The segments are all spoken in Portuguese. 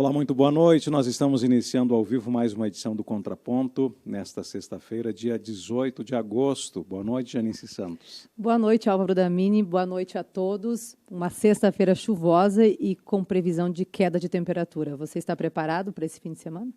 Olá, muito boa noite. Nós estamos iniciando ao vivo mais uma edição do Contraponto, nesta sexta-feira, dia 18 de agosto. Boa noite, Janice Santos. Boa noite, Álvaro Damini. Boa noite a todos. Uma sexta-feira chuvosa e com previsão de queda de temperatura. Você está preparado para esse fim de semana?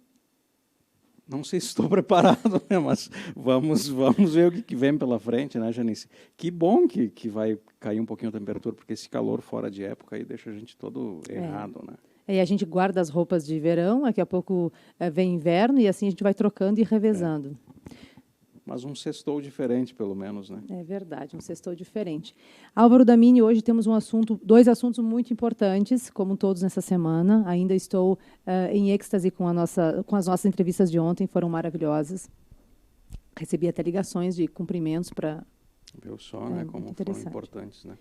Não sei se estou preparado, né? Mas vamos ver o que vem pela frente, né, Janice? Que bom que vai cair um pouquinho a temperatura, porque esse calor fora de época aí deixa a gente todo errado, né? E a gente guarda as roupas de verão, daqui a pouco vem inverno e assim a gente vai trocando e revezando. Mas um sextou diferente, pelo menos, né? É verdade, um sextou diferente. Álvaro Damini, hoje temos dois assuntos muito importantes, como todos nessa semana. Ainda estou em êxtase com as nossas entrevistas de ontem, foram maravilhosas. Recebi até ligações de cumprimentos para... Viu só, né? Como foram importantes, né?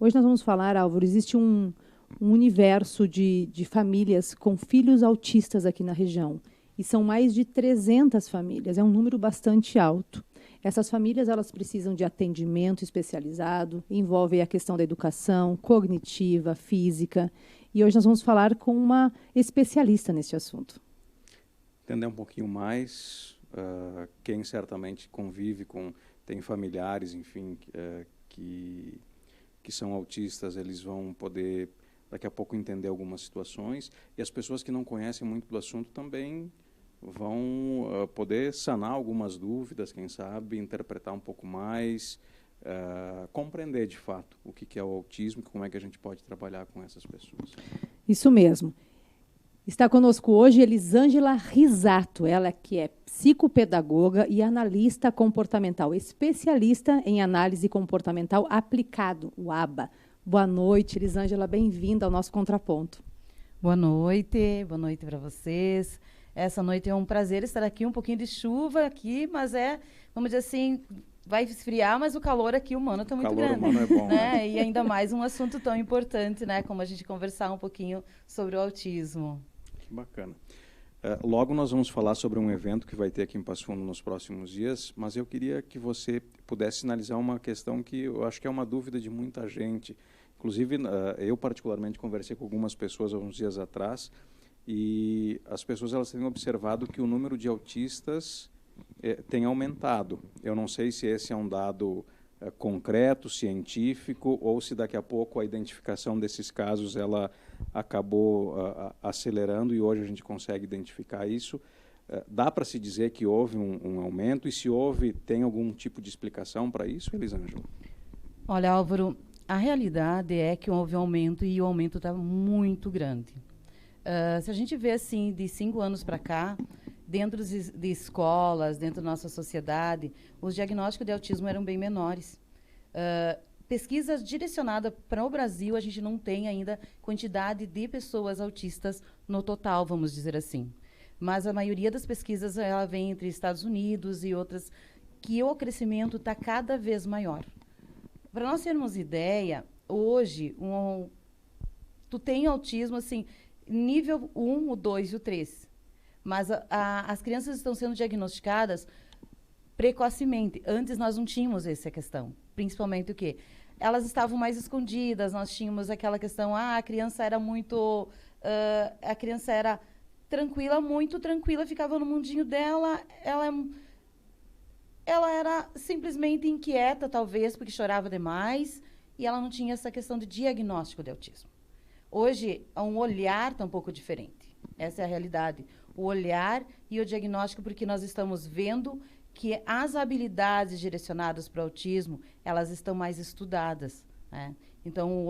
Hoje nós vamos falar, Álvaro, existe um universo de famílias com filhos autistas aqui na região. E são mais de 300 famílias, é um número bastante alto. Essas famílias elas precisam de atendimento especializado, envolve a questão da educação cognitiva, física. E hoje nós vamos falar com uma especialista nesse assunto. Entender um pouquinho mais, quem certamente convive tem familiares, enfim, que são autistas, eles vão poder daqui a pouco entender algumas situações, e as pessoas que não conhecem muito do assunto também vão poder sanar algumas dúvidas, quem sabe, interpretar um pouco mais, compreender de fato o que é o autismo e como é que a gente pode trabalhar com essas pessoas. Isso mesmo. Está conosco hoje Elisângela Risato, ela que é psicopedagoga e analista comportamental, especialista em análise comportamental aplicado, o ABA. Boa noite, Elisângela, bem-vinda ao nosso Contraponto. Boa noite para vocês. Essa noite é um prazer estar aqui, um pouquinho de chuva aqui, mas vamos dizer assim, vai esfriar, mas o calor aqui humano está muito grande. O calor humano é bom, né? E ainda mais um assunto tão importante, né? Como a gente conversar um pouquinho sobre o autismo. Que bacana. Logo nós vamos falar sobre um evento que vai ter aqui em Passo Fundo nos próximos dias, mas eu queria que você pudesse sinalizar uma questão que eu acho que é uma dúvida de muita gente. Inclusive, eu particularmente conversei com algumas pessoas há uns dias atrás, e as pessoas elas têm observado que o número de autistas tem aumentado. Eu não sei se esse é um dado concreto, científico, ou se daqui a pouco a identificação desses casos ela acabou acelerando e hoje a gente consegue identificar isso. Dá para se dizer que houve um aumento, e se houve, tem algum tipo de explicação para isso, Elisângela? Olha, Álvaro, a realidade é que houve um aumento e o aumento está muito grande. Se a gente vê assim, de 5 anos para cá, dentro de escolas, dentro da nossa sociedade, os diagnósticos de autismo eram bem menores. Pesquisas direcionadas para o Brasil, a gente não tem ainda quantidade de pessoas autistas no total, vamos dizer assim. Mas a maioria das pesquisas ela vem entre Estados Unidos e outras, que o crescimento está cada vez maior. Para nós termos ideia, hoje, tu tem autismo, assim, nível 1, o 2 e o 3. Mas as crianças estão sendo diagnosticadas precocemente. Antes nós não tínhamos essa questão. Principalmente o quê? Elas estavam mais escondidas, nós tínhamos aquela questão, a criança era muito... a criança era tranquila, muito tranquila, ficava no mundinho dela, ela era simplesmente inquieta, talvez, porque chorava demais, e ela não tinha essa questão de diagnóstico de autismo. Hoje, um olhar está um pouco diferente. Essa é a realidade. O olhar e o diagnóstico, porque nós estamos vendo que as habilidades direcionadas para o autismo, elas estão mais estudadas, né? Então,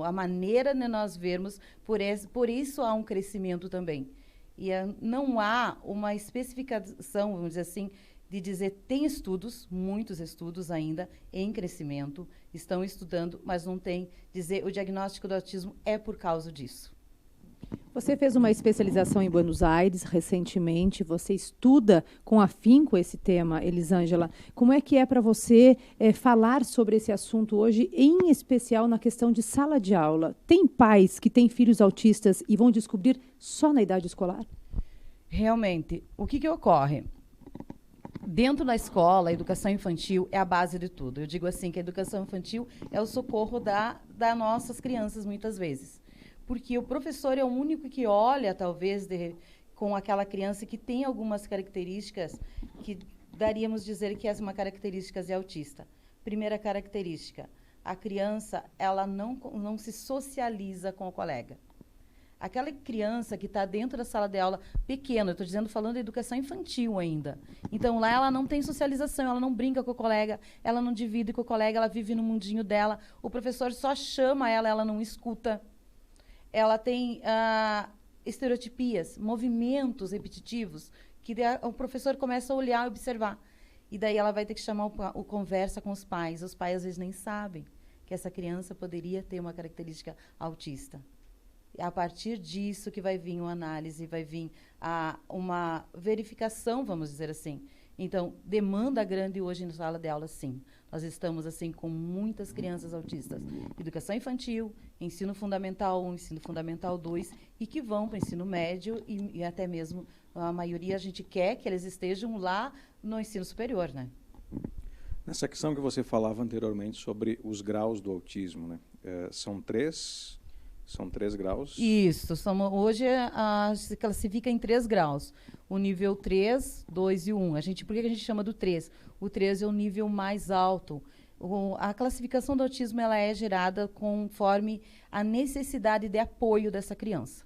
a maneira de nós vermos, por isso há um crescimento também. E não há uma especificação, vamos dizer assim, de dizer, tem estudos, muitos estudos ainda em crescimento, estão estudando, mas não tem dizer o diagnóstico do autismo é por causa disso. Você fez uma especialização em Buenos Aires recentemente, você estuda com afinco esse tema, Elisângela. Como é que é para você falar sobre esse assunto hoje, em especial na questão de sala de aula? Tem pais que têm filhos autistas e vão descobrir só na idade escolar? Realmente, o que ocorre? Dentro da escola, a educação infantil é a base de tudo. Eu digo assim que a educação infantil é o socorro das nossas crianças, muitas vezes. porque o professor é o único que olha, talvez, com aquela criança que tem algumas características que daríamos dizer que é uma característica de autista. Primeira característica, a criança ela não se socializa com o colega. Aquela criança que está dentro da sala de aula pequena, eu estou dizendo, falando de educação infantil ainda. Então, lá ela não tem socialização, ela não brinca com o colega, ela não divide com o colega, ela vive no mundinho dela, o professor só chama ela não escuta. Ela tem estereotipias, movimentos repetitivos, que o professor começa a olhar e observar. E daí ela vai ter que chamar o conversa com os pais. Os pais, às vezes, nem sabem que essa criança poderia ter uma característica autista. É a partir disso que vai vir uma análise, vai vir uma verificação, vamos dizer assim. Então, demanda grande hoje na sala de aula, sim. Nós estamos, assim, com muitas crianças autistas. Educação infantil, ensino fundamental 1, ensino fundamental 2, e que vão para o ensino médio e até mesmo, a maioria, a gente quer que eles estejam lá no ensino superior, né? Nessa questão que você falava anteriormente sobre os graus do autismo, né? São três graus? Isso. Hoje se classifica em 3 graus. O nível 3, 2 e 1. Por que a gente chama do 3? O 3 é o nível mais alto. A classificação do autismo ela é gerada conforme a necessidade de apoio dessa criança.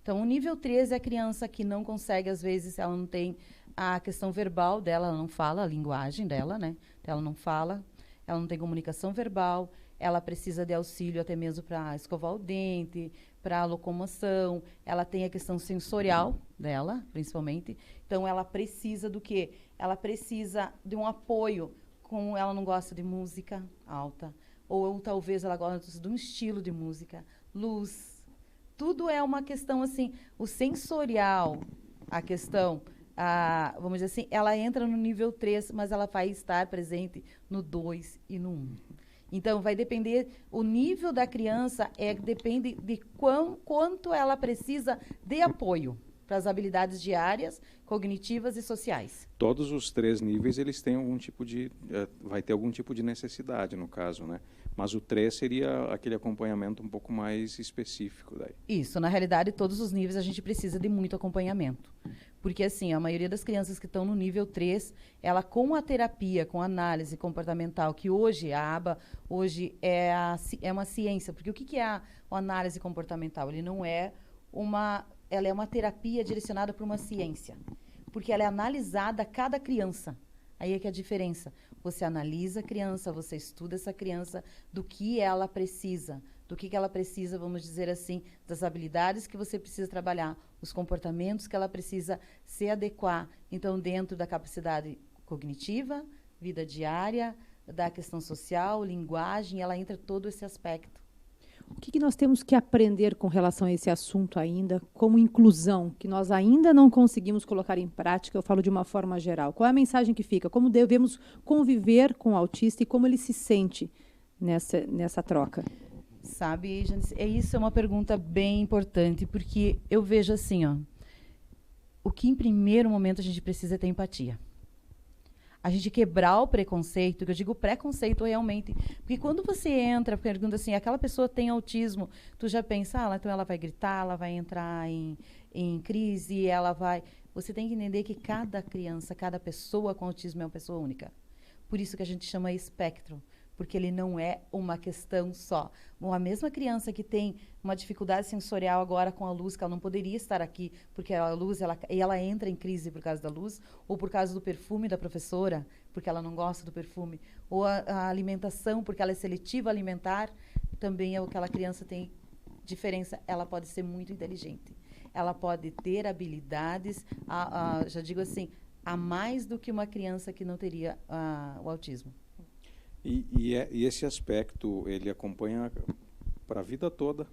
Então, o nível 3 é a criança que não consegue, às vezes, ela não tem a questão verbal dela, ela não fala a linguagem dela, né? Ela não fala, ela não tem comunicação verbal, ela precisa de auxílio até mesmo para escovar o dente, para a locomoção, ela tem a questão sensorial dela, principalmente. Então, ela precisa do quê? Ela precisa de um apoio, como ela não gosta de música alta, ou talvez ela gosta de um estilo de música, luz. Tudo é uma questão, assim, o sensorial, a questão, vamos dizer assim, ela entra no nível 3, mas ela vai estar presente no 2 e no 1. Então, vai depender, o nível da criança depende de quanto ela precisa de apoio para as habilidades diárias, cognitivas e sociais. Todos os 3 níveis, eles têm algum tipo de... vai ter algum tipo de necessidade, no caso, né? Mas o 3 seria aquele acompanhamento um pouco mais específico daí. Isso, na realidade, todos os níveis a gente precisa de muito acompanhamento. Porque, assim, a maioria das crianças que estão no nível 3, ela com a terapia, com a análise comportamental, que hoje, a aba, hoje é uma ciência. Porque o que é a análise comportamental? Ela é uma terapia direcionada para uma ciência. Porque ela é analisada a cada criança. Aí é que é a diferença. Você analisa a criança, você estuda essa criança, do que ela precisa, vamos dizer assim, das habilidades que você precisa trabalhar, os comportamentos que ela precisa se adequar. Então, dentro da capacidade cognitiva, vida diária, da questão social, linguagem, ela entra todo esse aspecto. O que nós temos que aprender com relação a esse assunto ainda, como inclusão, que nós ainda não conseguimos colocar em prática? Eu falo de uma forma geral. Qual é a mensagem que fica? Como devemos conviver com o autista e como ele se sente nessa troca? Sabe, Janice, isso é uma pergunta bem importante, porque eu vejo assim, o que em primeiro momento a gente precisa é ter empatia. A gente quebrar o preconceito, que eu digo preconceito realmente. Porque quando você entra, pergunta assim, aquela pessoa tem autismo, tu já pensa, então ela vai gritar, ela vai entrar em crise, ela vai... Você tem que entender que cada criança, cada pessoa com autismo é uma pessoa única. Por isso que a gente chama espectro, porque ele não é uma questão só. A mesma criança que tem uma dificuldade sensorial agora com a luz, que ela não poderia estar aqui, porque a luz, ela entra em crise por causa da luz, ou por causa do perfume da professora, porque ela não gosta do perfume, ou a alimentação, porque ela é seletiva alimentar, também é o que aquela criança tem diferença. Ela pode ser muito inteligente. Ela pode ter habilidades, já digo assim, a mais do que uma criança que não teria o autismo. E esse aspecto, ele acompanha para a vida toda?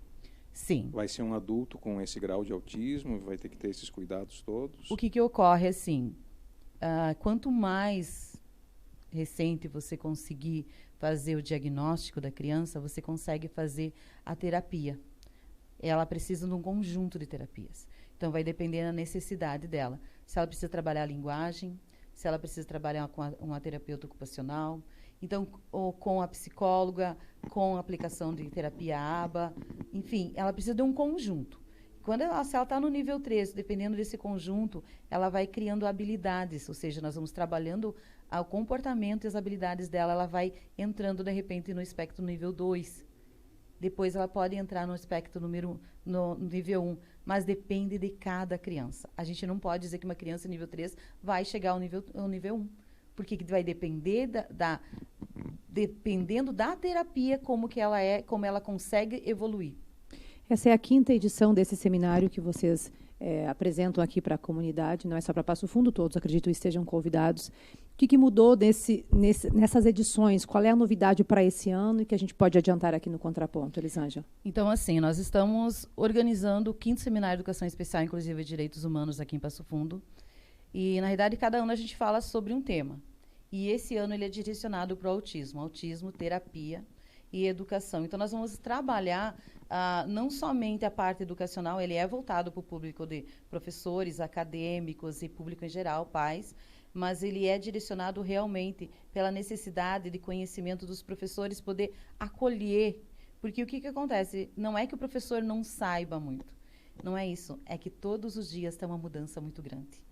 Sim. Vai ser um adulto com esse grau de autismo, vai ter que ter esses cuidados todos? O que ocorre, assim, quanto mais recente você conseguir fazer o diagnóstico da criança, você consegue fazer a terapia. Ela precisa de um conjunto de terapias. Então, vai depender da necessidade dela. Se ela precisa trabalhar a linguagem, se ela precisa trabalhar com uma terapeuta ocupacional, então, ou com a psicóloga, com a aplicação de terapia ABA, enfim, ela precisa de um conjunto. Se ela está no nível 3, dependendo desse conjunto, ela vai criando habilidades, ou seja, nós vamos trabalhando o comportamento e as habilidades dela, ela vai entrando, de repente, no espectro nível 2. Depois ela pode entrar no espectro no nível 1, mas depende de cada criança. A gente não pode dizer que uma criança nível 3 vai chegar ao nível 1, porque vai depender dependendo da terapia, como ela consegue evoluir. Essa é a 5ª edição desse seminário que vocês apresentam aqui para a comunidade, não é só para Passo Fundo, todos acredito estejam convidados. O que mudou nessas edições? Qual é a novidade para esse ano e que a gente pode adiantar aqui no Contraponto, Elisângela? Então, assim, nós estamos organizando o 5º Seminário de Educação Especial, inclusive de Direitos Humanos, aqui em Passo Fundo. E, na realidade, cada ano a gente fala sobre um tema. E esse ano ele é direcionado para o autismo, terapia e educação. Então, nós vamos trabalhar não somente a parte educacional, ele é voltado para o público de professores, acadêmicos e público em geral, pais, mas ele é direcionado realmente pela necessidade de conhecimento dos professores poder acolher. Porque o que acontece? Não é que o professor não saiba muito. Não é isso. É que todos os dias tem uma mudança muito grande.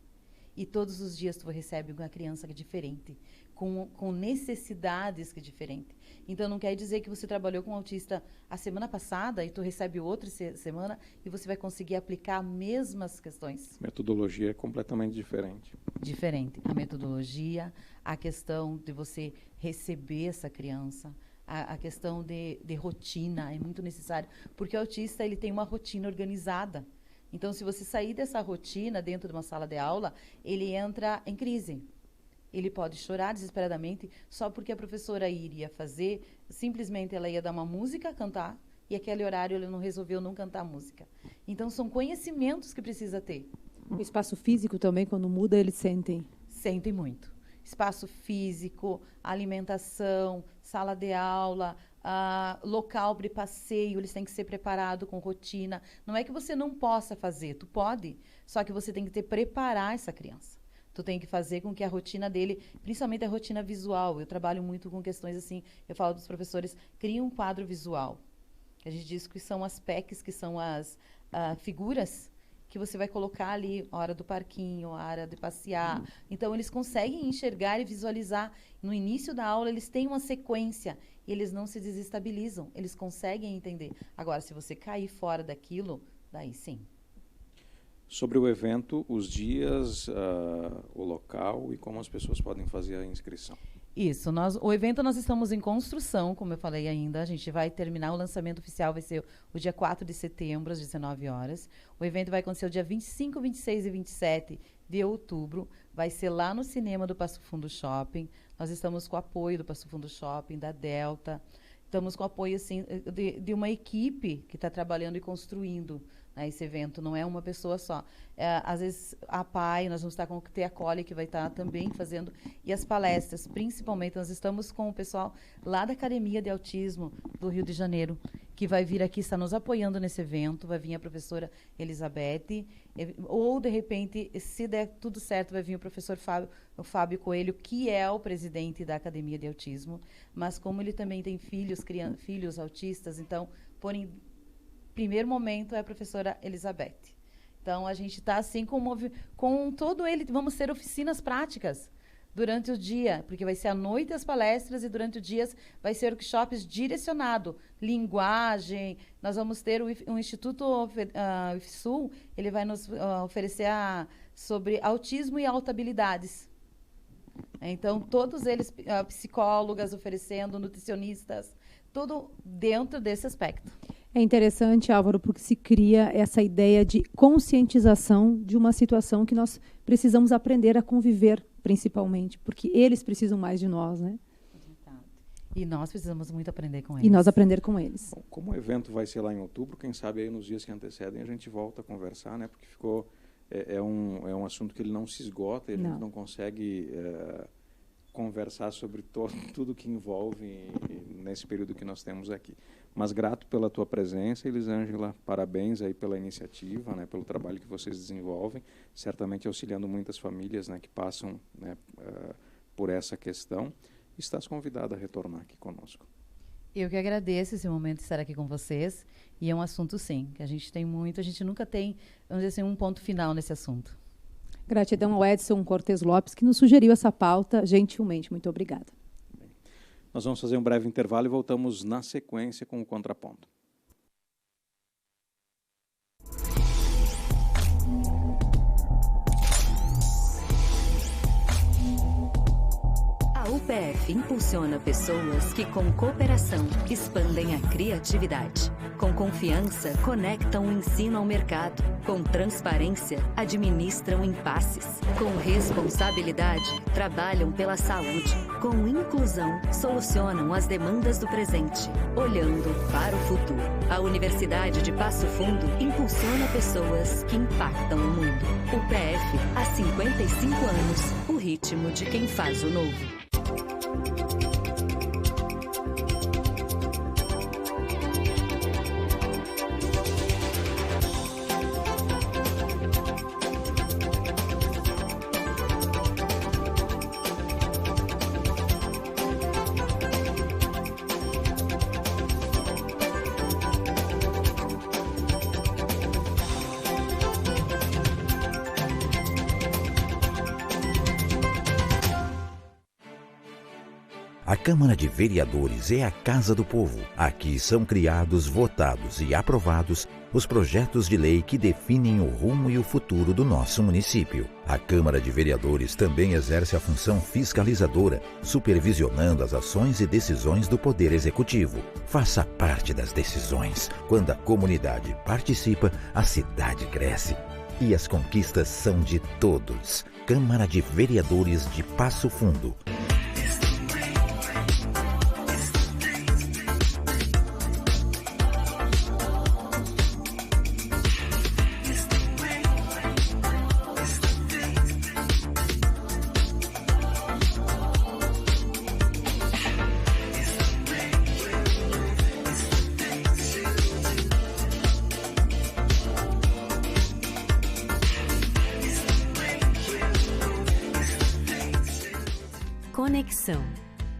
E todos os dias tu recebe uma criança que é diferente, com necessidades que é diferente. Então, não quer dizer que você trabalhou com um autista a semana passada e tu recebe outra semana e você vai conseguir aplicar as mesmas questões. A metodologia é completamente diferente. Diferente. A metodologia, a questão de você receber essa criança, a questão de rotina é muito necessário, porque o autista ele tem uma rotina organizada. Então, se você sair dessa rotina dentro de uma sala de aula, ele entra em crise. Ele pode chorar desesperadamente só porque a professora iria fazer, simplesmente ela ia dar uma música, cantar, e aquele horário ele não resolveu não cantar a música. Então, são conhecimentos que precisa ter. O espaço físico também, quando muda, eles sentem? Sentem muito. Espaço físico, alimentação, sala de aula, local de passeio, eles têm que ser preparados com rotina. Não é que você não possa fazer, tu pode, só que você tem que preparar essa criança. Tu tem que fazer com que a rotina dele, principalmente a rotina visual, eu trabalho muito com questões assim, eu falo dos professores, cria um quadro visual. A gente diz que são as PECs, que são as figuras que você vai colocar ali, a hora do parquinho, a hora de passear. Então, eles conseguem enxergar e visualizar. No início da aula, eles têm uma sequência. E eles não se desestabilizam. Eles conseguem entender. Agora, se você cair fora daquilo, daí sim. Sobre o evento, os dias, o local e como as pessoas podem fazer a inscrição. Isso. O evento nós estamos em construção, como eu falei ainda. A gente vai terminar, o lançamento oficial vai ser o dia 4 de setembro, às 19 horas. O evento vai acontecer o dia 25, 26 e 27 de outubro. Vai ser lá no cinema do Passo Fundo Shopping. Nós estamos com o apoio do Passo Fundo Shopping, da Delta. Estamos com o apoio assim, de uma equipe que está trabalhando e construindo, né, esse evento. Não é uma pessoa só. Às vezes, a PAI, nós vamos estar com o TEA Cole, que vai estar também fazendo. E as palestras, principalmente, nós estamos com o pessoal lá da Academia de Autismo do Rio de Janeiro, que vai vir aqui, está nos apoiando nesse evento. Vai vir a professora Elizabeth, ou, de repente, se der tudo certo, vai vir o professor Fábio Coelho, que é o presidente da Academia de Autismo. Mas como ele também tem filhos autistas, então, em primeiro momento, é a professora Elizabeth. Então, a gente está assim com todo ele. Vamos ter oficinas práticas durante o dia, porque vai ser à noite as palestras e durante o dia vai ser workshops direcionado, linguagem. Nós vamos ter o Instituto IFSUL, ele vai nos oferecer sobre autismo e autohabilidades. Então, todos eles, psicólogas oferecendo, nutricionistas, tudo dentro desse aspecto. É interessante, Álvaro, porque se cria essa ideia de conscientização de uma situação que nós precisamos aprender a conviver, principalmente, porque eles precisam mais de nós, né? E nós precisamos muito aprender com eles. E nós aprender com eles. Bom, como o evento vai ser lá em outubro, quem sabe aí nos dias que antecedem a gente volta a conversar, né? Porque é um assunto que ele não se esgota, e a gente não consegue conversar sobre tudo que envolve nesse período que nós temos aqui. Mas grato pela tua presença, Elisângela, parabéns aí pela iniciativa, né, pelo trabalho que vocês desenvolvem, certamente auxiliando muitas famílias, né, que passam, né, por essa questão. Estás convidada a retornar aqui conosco. Eu que agradeço esse momento de estar aqui com vocês, e é um assunto, sim, que a gente tem muito, a gente nunca tem, vamos dizer assim, um ponto final nesse assunto. Gratidão ao Edson Cortes Lopes, que nos sugeriu essa pauta, gentilmente. Muito obrigada. Bem, nós vamos fazer um breve intervalo e voltamos na sequência com o Contraponto. A UPF impulsiona pessoas que, com cooperação, expandem a criatividade. Com confiança, conectam o ensino ao mercado. Com transparência, administram impasses. Com responsabilidade, trabalham pela saúde. Com inclusão, solucionam as demandas do presente, olhando para o futuro. A Universidade de Passo Fundo impulsiona pessoas que impactam o mundo. UPF, há 55 anos, o ritmo de quem faz o novo. A Câmara de Vereadores é a Casa do Povo. Aqui são criados, votados e aprovados os projetos de lei que definem o rumo e o futuro do nosso município. A Câmara de Vereadores também exerce a função fiscalizadora, supervisionando as ações e decisões do Poder Executivo. Faça parte das decisões. Quando a comunidade participa, a cidade cresce. E as conquistas são de todos. Câmara de Vereadores de Passo Fundo. Conexão.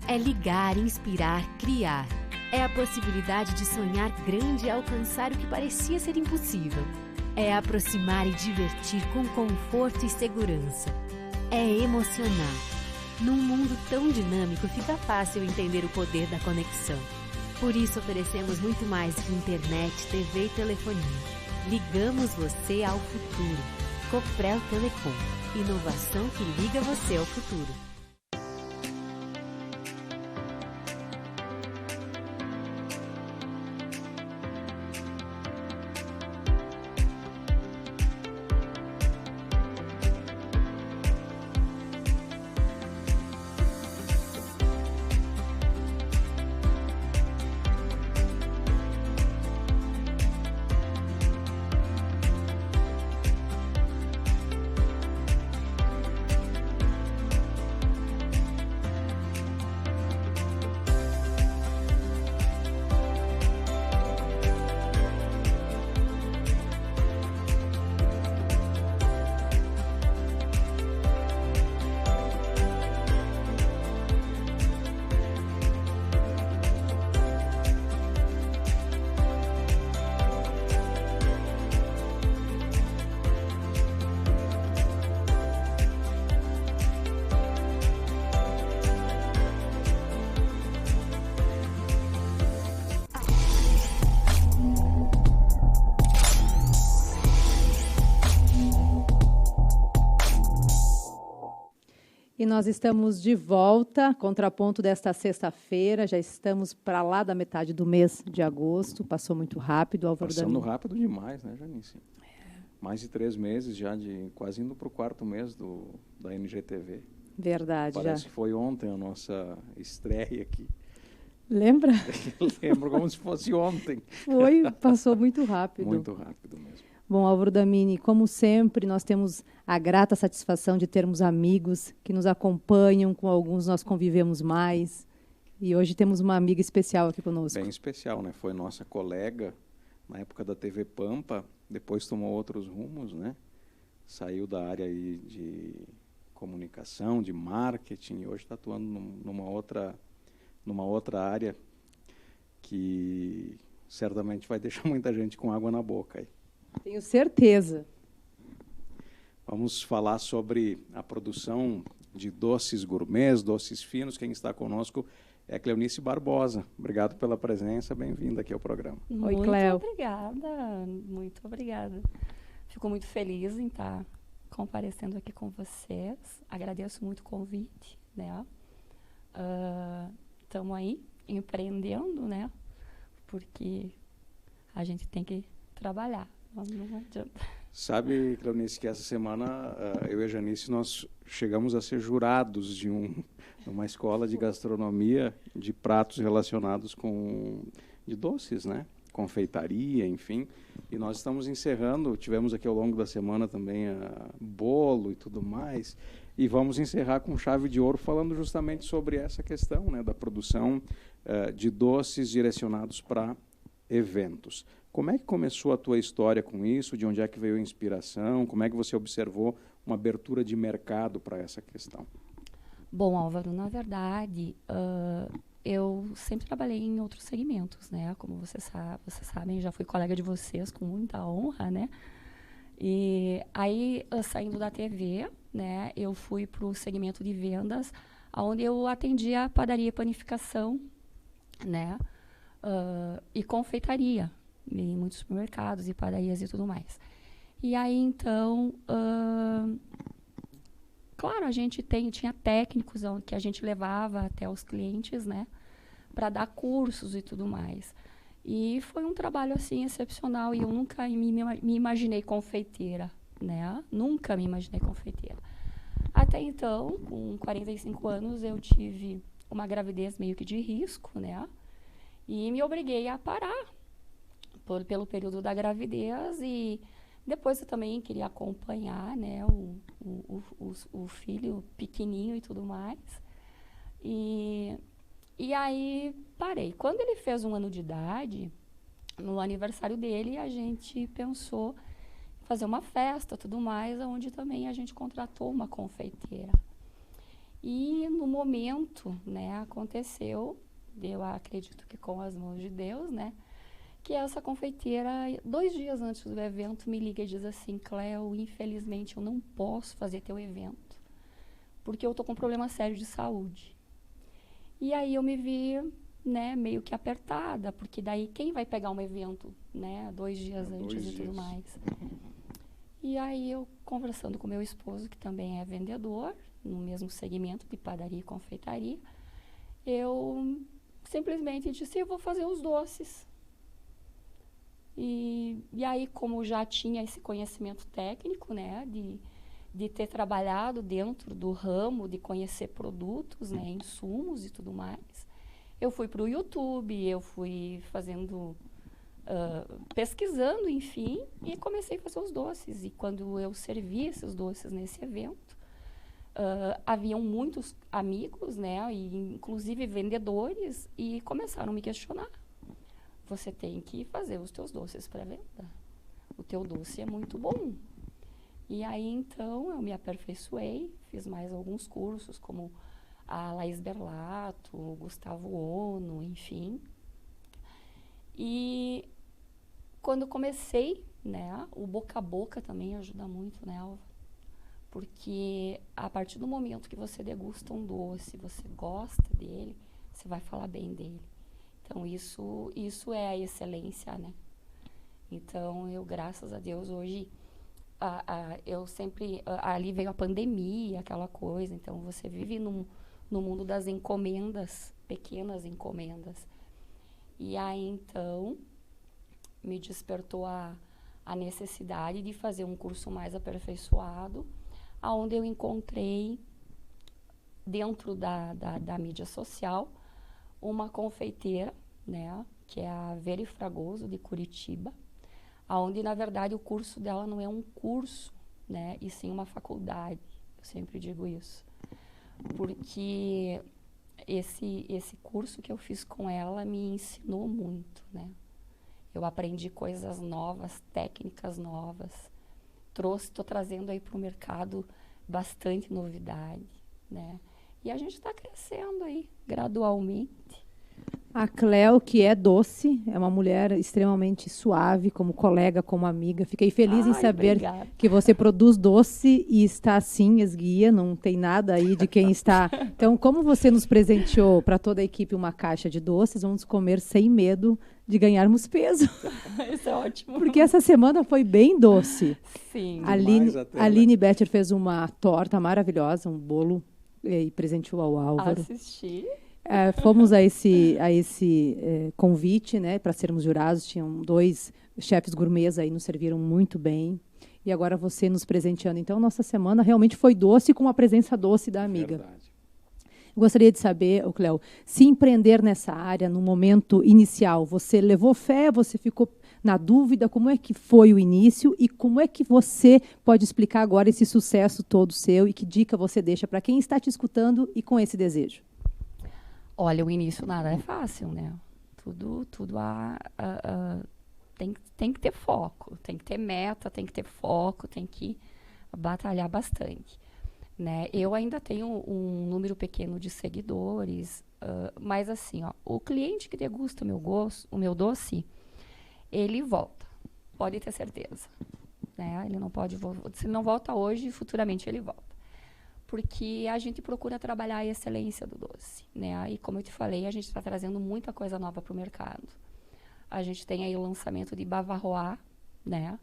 É ligar, inspirar, criar. É a possibilidade de sonhar grande e alcançar o que parecia ser impossível. É aproximar e divertir com conforto e segurança. É emocionar. Num mundo tão dinâmico, fica fácil entender o poder da conexão. Por isso oferecemos muito mais que internet, TV e telefonia. Ligamos você ao futuro. Coprel Telecom. Inovação que liga você ao futuro. E nós estamos de volta, contraponto desta sexta-feira, já estamos para lá da metade do mês de agosto, passou muito rápido. Álvaro Passando rápido demais, né, Janice? Mais de 3 meses já, quase indo para o 4º mês da NGTV. Verdade. Parece já. que foi ontem a nossa estreia aqui. Lembra? Lembro como se fosse ontem. Foi, passou muito rápido. Muito rápido mesmo. Bom, Álvaro Damini, como sempre, nós temos a grata satisfação de termos amigos que nos acompanham, com alguns nós convivemos mais. E hoje temos uma amiga especial aqui conosco. Bem especial, né? Foi nossa colega na época da TV Pampa, depois tomou outros rumos, né? Saiu da área aí de comunicação, de marketing, e hoje está atuando numa outra área que certamente vai deixar muita gente com água na boca aí. Tenho certeza. Vamos falar sobre a produção de doces gourmets, doces finos. Quem está conosco é a Cleonice Barbosa. Obrigado pela presença, bem-vinda aqui ao programa. Oi, Cleo. Muito obrigada. Fico muito feliz em estar comparecendo aqui com vocês. Agradeço muito o convite, né? Estamos aí empreendendo, né? Porque a gente tem que trabalhar, não adianta. Sabe, Cleonice, que essa semana eu e a Janice nós chegamos a ser jurados de uma escola de gastronomia de pratos relacionados de doces, né? Confeitaria, enfim. E nós estamos encerrando, tivemos aqui ao longo da semana também bolo e tudo mais. E vamos encerrar com chave de ouro falando justamente sobre essa questão, né, da produção de doces direcionados para eventos. Como é que começou a tua história com isso? De onde é que veio a inspiração? Como é que você observou uma abertura de mercado para essa questão? Bom, Álvaro, na verdade, eu sempre trabalhei em outros segmentos, né? Como vocês sabem, já fui colega de vocês com muita honra, né? E aí, saindo da TV, né, eu fui para o segmento de vendas, onde eu atendia a padaria e panificação, né? E confeitaria, em muitos supermercados e padarias e tudo mais. E aí, então, claro, a gente tinha técnicos que a gente levava até os clientes, né, para dar cursos e tudo mais. E foi um trabalho, assim, excepcional, e eu nunca me imaginei confeiteira, né? Nunca me imaginei confeiteira. Até então, com 45 anos, eu tive uma gravidez meio que de risco, né? E me obriguei a parar pelo período da gravidez, e depois eu também queria acompanhar, né, o filho pequenininho e tudo mais. E aí parei. Quando ele fez 1 ano de idade, no aniversário dele, a gente pensou em fazer uma festa, tudo mais, onde também a gente contratou uma confeiteira. E no momento, né, aconteceu, eu acredito que com as mãos de Deus, né, que essa confeiteira, 2 dias antes do evento, me liga e diz assim: Cleo, infelizmente eu não posso fazer teu evento, porque eu tô com um problema sério de saúde. E aí eu me vi, né, meio que apertada, porque daí quem vai pegar um evento, né, 2 dias antes e tudo mais. E aí eu, conversando com meu esposo, que também é vendedor, no mesmo segmento de padaria e confeitaria, eu simplesmente disse: eu vou fazer os doces. E aí, como já tinha esse conhecimento técnico, né, de ter trabalhado dentro do ramo, de conhecer produtos, né, insumos e tudo mais, eu fui para o YouTube, eu fui fazendo, pesquisando, enfim, e comecei a fazer os doces. E quando eu servi esses doces nesse evento, haviam muitos amigos, né, e inclusive vendedores, e começaram a me questionar: você tem que fazer os teus doces para venda. O teu doce é muito bom. E aí, então, eu me aperfeiçoei, fiz mais alguns cursos, como a Laís Berlato, o Gustavo Ono, enfim. E quando comecei, né, o boca a boca também ajuda muito, né, Alva? Porque a partir do momento que você degusta um doce, você gosta dele, você vai falar bem dele. Então, isso é a excelência, né? Então, eu, graças a Deus, hoje, eu sempre... ali veio a pandemia, aquela coisa. Então, você vive no mundo das encomendas, pequenas encomendas. E aí, então, me despertou a necessidade de fazer um curso mais aperfeiçoado, onde eu encontrei, dentro da mídia social, uma confeiteira, né, que é a Vera Fragoso, de Curitiba, onde, na verdade, o curso dela não é um curso, né, e sim uma faculdade. Eu sempre digo isso. Porque esse curso que eu fiz com ela me ensinou muito, né? Eu aprendi coisas novas, técnicas novas. Estou trazendo aí para o mercado bastante novidade, né? E a gente está crescendo aí, gradualmente. A Cléo, que é doce, é uma mulher extremamente suave, como colega, como amiga. Fiquei feliz em saber obrigada. que você produz doce e está assim, esguia, não tem nada aí de quem está. Então, como você nos presenteou para toda a equipe uma caixa de doces, vamos comer sem medo de ganharmos peso. Isso é ótimo. Porque essa semana foi bem doce. Sim. A Aline Better fez uma torta maravilhosa, um bolo, e presenteou ao Álvaro. Assisti. Fomos a esse convite, né, para sermos jurados. Tinham 2 chefes gourmets aí, nos serviram muito bem. E agora você nos presenteando. Então, nossa semana realmente foi doce, com a presença doce da amiga. Verdade. Eu gostaria de saber, Cléo, se empreender nessa área, no momento inicial, você levou fé, você ficou na dúvida, como é que foi o início e como é que você pode explicar agora esse sucesso todo seu e que dica você deixa para quem está te escutando e com esse desejo? Olha, o início nada é fácil, né? Tudo tem que ter foco, tem que ter meta, tem que ter foco, tem que batalhar bastante, né? Eu ainda tenho um número pequeno de seguidores, mas assim, ó, o cliente que degusta o meu doce, ele volta, pode ter certeza, né? Ele não pode, se não volta hoje, futuramente ele volta. Porque a gente procura trabalhar a excelência do doce, né? E como eu te falei, a gente está trazendo muita coisa nova para o mercado. A gente tem aí o lançamento de Bavarois, né?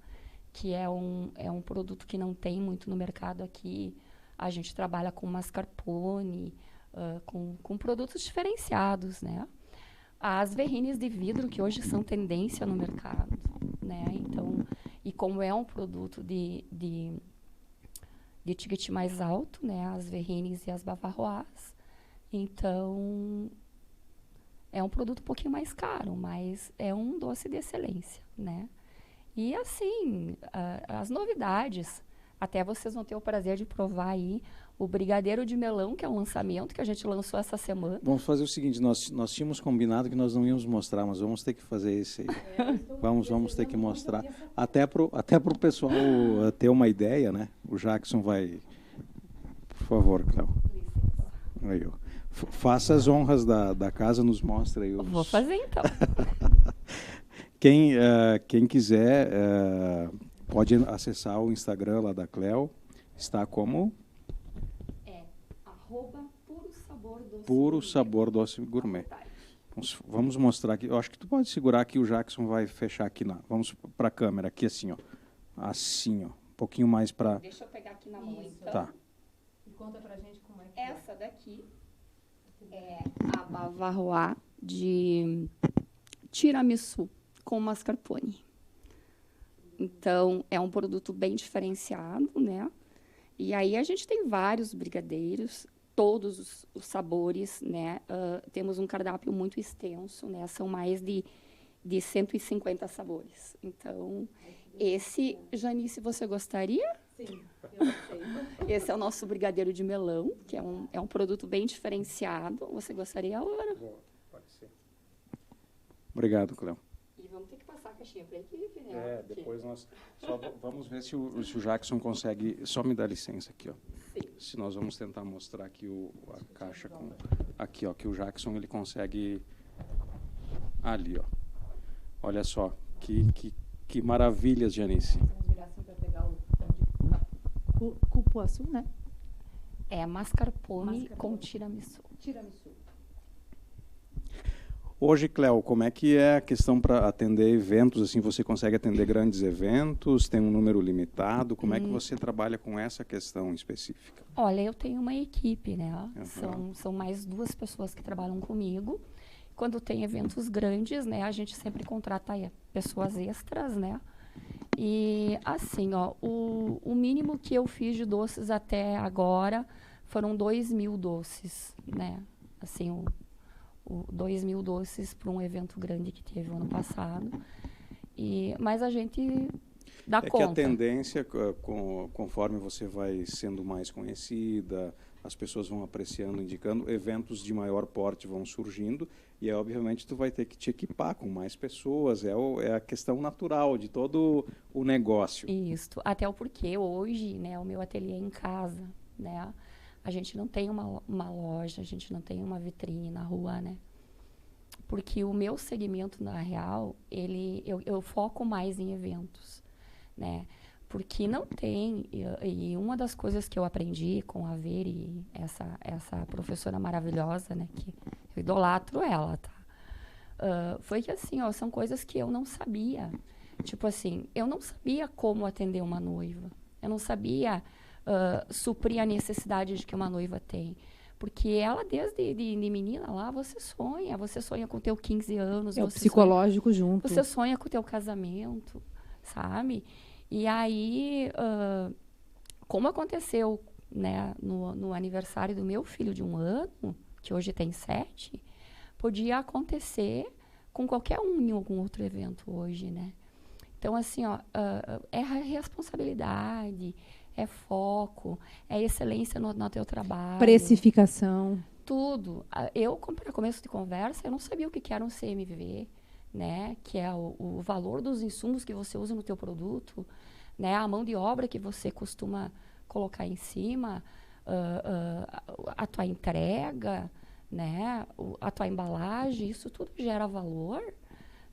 Que é um produto que não tem muito no mercado aqui. A gente trabalha com mascarpone, com produtos diferenciados, né? As verrines de vidro, que hoje são tendência no mercado, né? Então, e como é um produto de ticket mais alto, né, as verrines e as Bavarois. Então, é um produto um pouquinho mais caro, mas é um doce de excelência, né? E assim, as novidades, até vocês vão ter o prazer de provar aí o brigadeiro de melão, que é um lançamento que a gente lançou essa semana. Vamos fazer o seguinte, nós tínhamos combinado que nós não íamos mostrar, mas vamos ter que fazer esse aí. Vamos ter que mostrar. Até pro pessoal ter uma ideia, né? O Jackson vai... Por favor, Cléo. Aí, faça as honras da casa, nos mostra aí. Vou fazer, então. Quem quiser, pode acessar o Instagram lá da Cléo. Está como... Puro Sabor Doce Gourmet. Vamos mostrar aqui. Eu acho que tu pode segurar aqui, o Jackson vai fechar aqui. Vamos para a câmera, aqui assim, ó. Assim, ó. Um pouquinho mais para... Deixa eu pegar aqui na mão, então. Tá. E conta pra gente como é que Essa daqui é a Bavarois de tiramisu com mascarpone. Então, é um produto bem diferenciado, né? E aí a gente tem vários brigadeiros, todos os sabores, né? Temos um cardápio muito extenso, né? São mais de 150 sabores. Então, esse, Janice, você gostaria? Sim, eu sei. Esse é o nosso brigadeiro de melão, que é um produto bem diferenciado. Você gostaria, Laura? Pode ser. Obrigado, Cléo. E vamos ter que passar a caixinha para a equipe, né? Depois nós só vamos ver se o Jackson consegue... Só me dá licença aqui, ó. Sim. Se nós vamos tentar mostrar aqui a caixa com... Aqui, ó, que o Jackson ele consegue... Ali, ó. Olha só, que maravilhas, Janice. Vamos virar assim para pegar o cupuaçu, né? É mascarpone com tiramisu. Hoje, Cléo, como é que é a questão para atender eventos? Assim, você consegue atender grandes eventos? Tem um número limitado? Como é que você trabalha com essa questão específica? Olha, eu tenho uma equipe, né? São mais 2 pessoas que trabalham comigo. Quando tem eventos grandes, né, a gente sempre contrata pessoas extras, né? E assim, ó, o mínimo que eu fiz de doces até agora foram 2.000 doces, né? Assim, 2.000 doces para um evento grande que teve o ano passado. Mas a gente dá conta. É que a tendência, conforme você vai sendo mais conhecida, as pessoas vão apreciando, indicando, eventos de maior porte vão surgindo, e obviamente tu vai ter que te equipar com mais pessoas, é a questão natural de todo o negócio. Isso, até o porquê hoje, né, o meu ateliê é em casa, né, a gente não tem uma loja, a gente não tem uma vitrine na rua, né, porque o meu segmento, na real, eu foco mais em eventos, né, porque não tem, e uma das coisas que eu aprendi com a Veri, essa professora maravilhosa, né, que eu idolatro ela, tá? Foi que assim, ó, são coisas que eu não sabia. Tipo assim, eu não sabia como atender uma noiva. Eu não sabia suprir a necessidade de que uma noiva tem. Porque ela, desde de menina lá, você sonha com teu 15 anos. É o psicológico junto. Você sonha com o teu casamento, sabe? E aí, como aconteceu, né, no aniversário do meu filho de 1 ano, que hoje tem 7, podia acontecer com qualquer um em algum outro evento hoje, né? Então, assim, ó, é responsabilidade, é foco, é excelência no teu trabalho. Precificação. Tudo. Eu, para começo de conversa, eu não sabia o que era um CMV, né? Que é o valor dos insumos que você usa no teu produto, né? A mão de obra que você costuma colocar em cima, a tua entrega, né? A tua embalagem, isso tudo gera valor,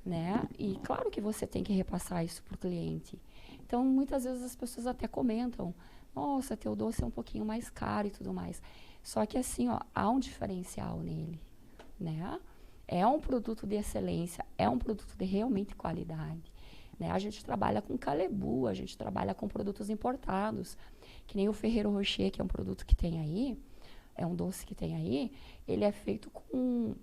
né? E claro que você tem que repassar isso para o cliente. Então, muitas vezes as pessoas até comentam, nossa, teu doce é um pouquinho mais caro e tudo mais. Só que assim, ó, há um diferencial nele, né? É um produto de excelência, é um produto de realmente qualidade, né? A gente trabalha com Calebu, a gente trabalha com produtos importados, que nem o Ferrero Rocher, que é um produto que tem aí, é um doce que tem aí, ele é feito com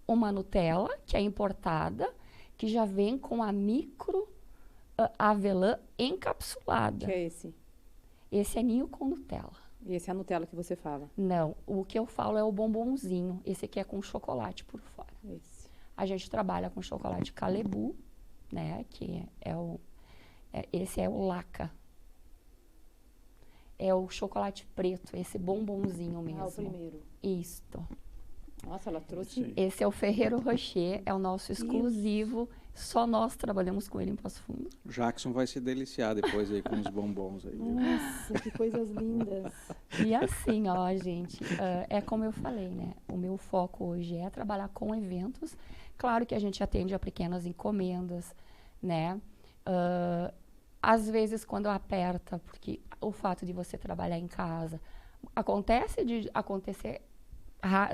uma Nutella, que é importada, que já vem com a micro avelã encapsulada. Que é esse? Esse é ninho com Nutella. E esse é a Nutella que você fala? Não, o que eu falo é o bombonzinho. Esse aqui é com chocolate por fora. Esse. A gente trabalha com chocolate Calebu, né? Que esse é o Laca. É o chocolate preto, esse bombonzinho mesmo. Ah, o primeiro. Isto. Nossa, ela trouxe... Sim. Esse é o Ferrero Rocher, é o nosso exclusivo. Só nós trabalhamos com ele em Passo Fundo. Jackson vai se deliciar depois aí com os bombons aí. Viu? Nossa, que coisas lindas. E assim, ó, gente, é como eu falei, né? O meu foco hoje é trabalhar com eventos. Claro que a gente atende a pequenas encomendas, né? Às vezes, quando aperta, porque o fato de você trabalhar em casa, acontece de acontecer,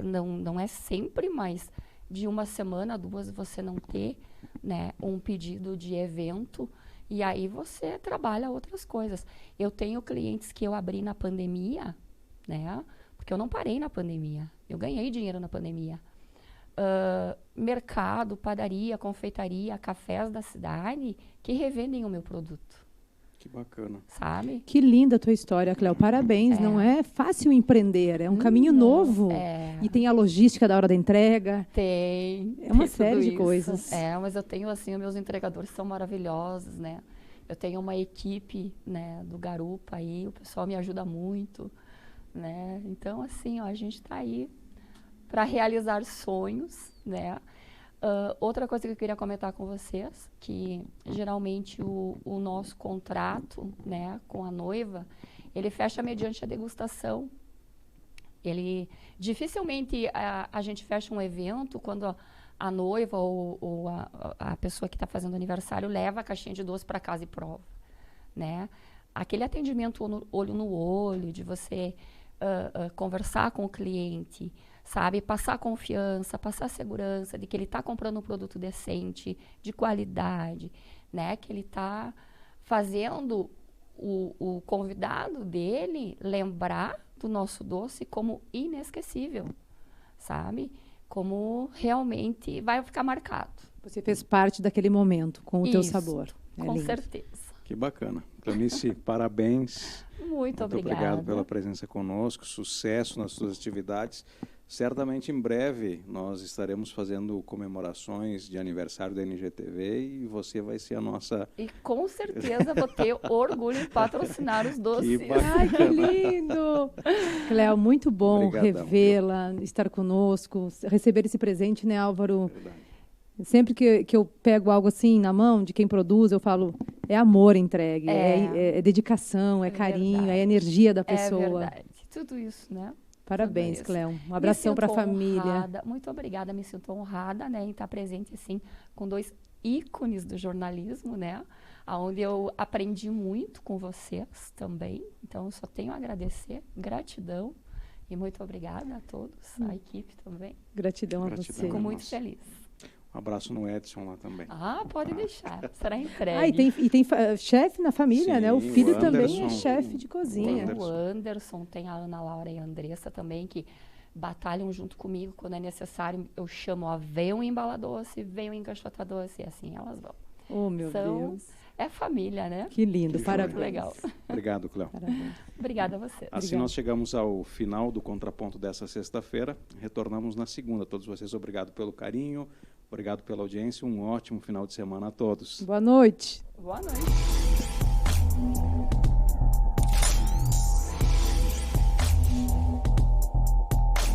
não é sempre, mas de 1 semana, 2, você não ter, né, um pedido de evento, e aí você trabalha outras coisas. Eu tenho clientes que eu abri na pandemia, né, porque eu não parei na pandemia, eu ganhei dinheiro na pandemia. Mercado, padaria, confeitaria, cafés da cidade que revendem o meu produto. Que bacana. Sabe? Que linda a tua história, Cléo. Parabéns. Não é fácil empreender. É um caminho novo. E tem a logística da hora da entrega. Tem. É uma tem série de isso. coisas. Mas eu tenho, assim, os meus entregadores são maravilhosos, né? Eu tenho uma equipe, né, do Garupa aí. O pessoal me ajuda muito, né? Então, assim, ó, a gente está aí para realizar sonhos, né? Outra coisa que eu queria comentar com vocês, que geralmente o nosso contrato, né, com a noiva, ele fecha mediante a degustação. Ele dificilmente a gente fecha um evento quando a noiva ou a pessoa que está fazendo aniversário leva a caixinha de doce para casa e prova, né? Aquele atendimento olho no olho, de você conversar com o cliente, sabe? Passar confiança, passar segurança de que ele está comprando um produto decente, de qualidade, né? Que ele está fazendo o convidado dele lembrar do nosso doce como inesquecível, sabe? Como realmente vai ficar marcado. Você fez parte daquele momento com o teu sabor. Com certeza. Que bacana. Cleonice, parabéns. Muito obrigada. Obrigado pela presença conosco. Sucesso nas suas atividades. Certamente em breve nós estaremos fazendo comemorações de aniversário da NGTV e você vai ser a nossa... E com certeza vou ter orgulho de patrocinar os doces. Que bacana. Ai, que lindo! Cléo, muito bom Obrigadão, revê-la, estar conosco, receber esse presente, né, Álvaro? Verdade. Sempre que eu pego algo assim na mão de quem produz, eu falo, é amor entregue, é dedicação, é carinho, verdade. é energia da É pessoa. verdade. Tudo isso, né? Parabéns, Tudo isso. Cléo. Um abração para a família. Honrada, muito obrigada, me sinto honrada, né, em estar presente assim com 2 ícones do jornalismo, né, aonde eu aprendi muito com vocês também. Então eu só tenho a agradecer, gratidão e muito obrigada a todos, a equipe também. Gratidão a Gratidão. você. Fico muito nossa. feliz. Um abraço no Edson lá também. Ah, pode deixar, será entregue. Ah, e tem chefe na família, Sim, né? O filho o também Anderson, é chefe de Tem cozinha. o Anderson, tem a Ana Laura e a Andressa também, que batalham junto comigo quando é necessário. Eu chamo, ó, venham embalar doce, venham encaixotar doce, e assim elas vão. Oh, meu Deus. É família, né? Que lindo, Que parabéns. Muito legal. Obrigado, Cléo. Parabéns. Obrigada a você. Assim Obrigada. nós chegamos ao final do Contraponto dessa sexta-feira. Retornamos na segunda. Todos vocês, obrigado pelo carinho, obrigado pela audiência. Um ótimo final de semana a todos. Boa noite. Boa noite.